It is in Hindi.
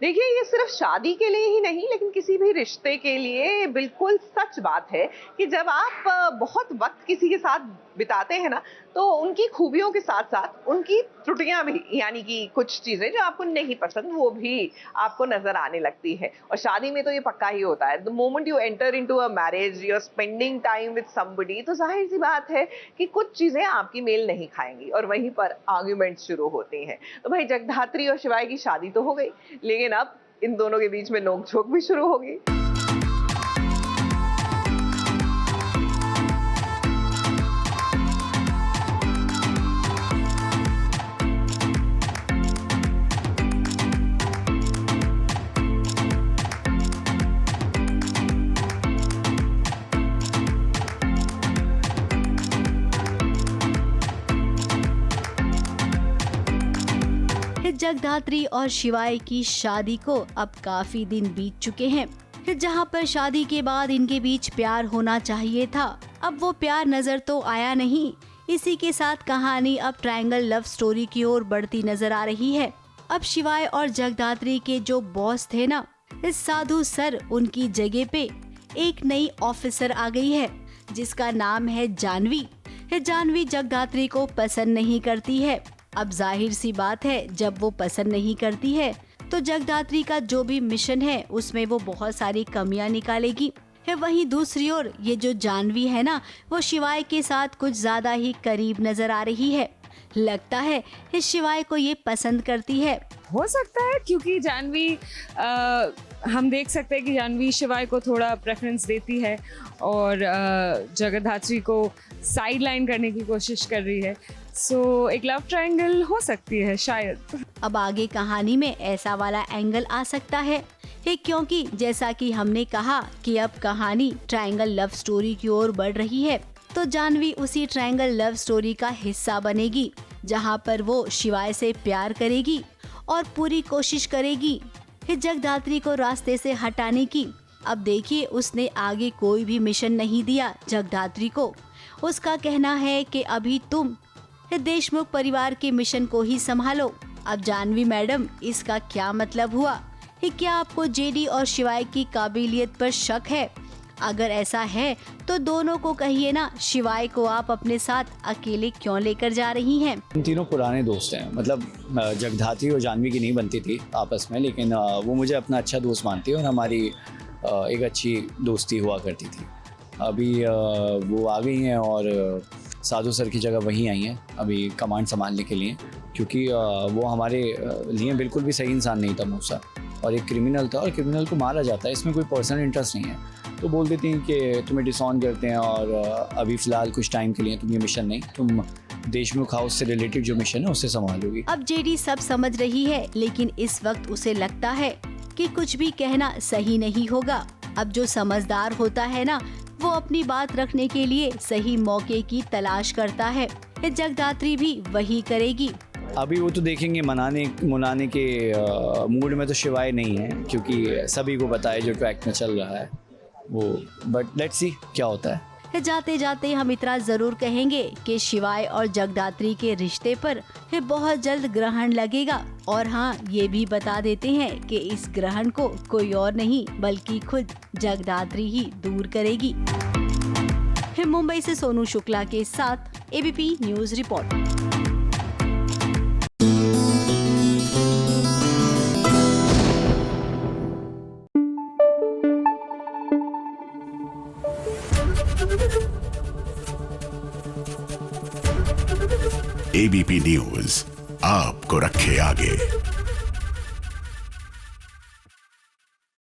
देखिए, ये सिर्फ शादी के लिए ही नहीं, लेकिन किसी भी रिश्ते के लिए बिल्कुल सच बात है कि जब आप बहुत वक्त किसी के साथ बिताते हैं ना, तो उनकी खूबियों के साथ साथ उनकी त्रुटियां भी, यानी कि कुछ चीजें जो आपको नहीं पसंद, वो भी आपको नजर आने लगती है। और शादी में तो ये पक्का ही होता है, the moment you enter into a marriage, you are spending time with somebody, तो जाहिर सी बात है कि कुछ चीजें आपकी मेल नहीं खाएंगी और वहीं पर आर्ग्यूमेंट शुरू होते हैं। तो भाई, जगधात्री और शिवाय की शादी तो हो गई, लेकिन अब इन दोनों के बीच में नोक-झोंक भी शुरू होगी। जगधात्री और शिवाय की शादी को अब काफी दिन बीत चुके हैं। जहां पर शादी के बाद इनके बीच प्यार होना चाहिए था, अब वो प्यार नजर तो आया नहीं। इसी के साथ कहानी अब ट्रायंगल लव स्टोरी की ओर बढ़ती नजर आ रही है। अब शिवाय और जगधात्री के जो बॉस थे ना, इस साधु सर, उनकी जगह पे एक नई ऑफिसर आ गई है जिसका नाम है जानवी। जानवी जगधात्री को पसंद नहीं करती है। अब जाहिर सी बात है, जब वो पसंद नहीं करती है तो जगधात्री का जो भी मिशन है उसमें वो बहुत सारी कमियां निकालेगी। वहीं दूसरी ओर ये जो जानवी है ना, वो शिवाय के साथ कुछ ज्यादा ही करीब नजर आ रही है। लगता है इस शिवाय को ये पसंद करती है। हो सकता है, क्योंकि जानवी हम देख सकते हैं कि जानवी शिवाय को थोड़ा प्रेफरेंस देती है और जगधात्री को साइड लाइन करने की कोशिश कर रही है। सो एक लव ट्रायंगल हो सकती है शायद। अब आगे कहानी में ऐसा वाला एंगल आ सकता है क्योंकि जैसा कि हमने कहा कि अब कहानी ट्रायंगल लव स्टोरी की ओर बढ़ रही है, तो जानवी उसी ट्रायंगल लव स्टोरी का हिस्सा बनेगी, जहां पर वो शिवाय से प्यार करेगी और पूरी कोशिश करेगी जगधात्री को रास्ते से हटाने की। अब देखिए, उसने आगे कोई भी मिशन नहीं दिया जगधात्री को। उसका कहना है कि अभी तुम देशमुख परिवार के मिशन को ही संभालो। अब जानवी मैडम, इसका क्या मतलब हुआ? क्या आपको जेडी और शिवाय की काबिलियत पर शक है? अगर ऐसा है तो दोनों को कहिए ना, शिवाय को आप अपने साथ अकेले क्यों लेकर जा रही हैं? हम तीनों पुराने दोस्त हैं, मतलब जगधात्री और जानवी की नहीं बनती थी आपस में, लेकिन वो मुझे अपना अच्छा दोस्त मानती है और हमारी एक अच्छी दोस्ती हुआ करती थी। अभी वो आ गई हैं और साधु सर की जगह वहीं आई हैं अभी कमांड संभालने के लिए, क्योंकि वो हमारे लिए बिल्कुल भी सही इंसान नहीं था मूसा, और एक क्रिमिनल था और क्रिमिनल को मारा जाता है, इसमें कोई पर्सनल इंटरेस्ट नहीं है। तो बोल देती हैं कि तुम्हें डिसऑन करते हैं और अभी फ़िलहाल कुछ टाइम के लिए तुम ये मिशन नहीं, तुम देशमुख हाउस से रिलेटेड जो मिशन है उससे संभालोगी। अब जेडी सब समझ रही है, लेकिन इस वक्त उसे लगता है कि कुछ भी कहना सही नहीं होगा। अब जो समझदार होता है ना, वो अपनी बात रखने के लिए सही मौके की तलाश करता है। जगधात्री भी वही करेगी। अभी वो तो देखेंगे, मनाने के मूड में तो शिवाय नहीं है, क्योंकि सभी को पता है जो ट्रैक में चल रहा है वो, बट लेट्स सी क्या होता है। जाते जाते हम इतना जरूर कहेंगे कि शिवाय और जगधात्री के रिश्ते पर बहुत जल्द ग्रहण लगेगा। और हाँ, ये भी बता देते हैं कि इस ग्रहण को कोई और नहीं बल्कि खुद जगधात्री ही दूर करेगी। मुंबई से सोनू शुक्ला के साथ ABP news report. ABP news आपको रखे आगे।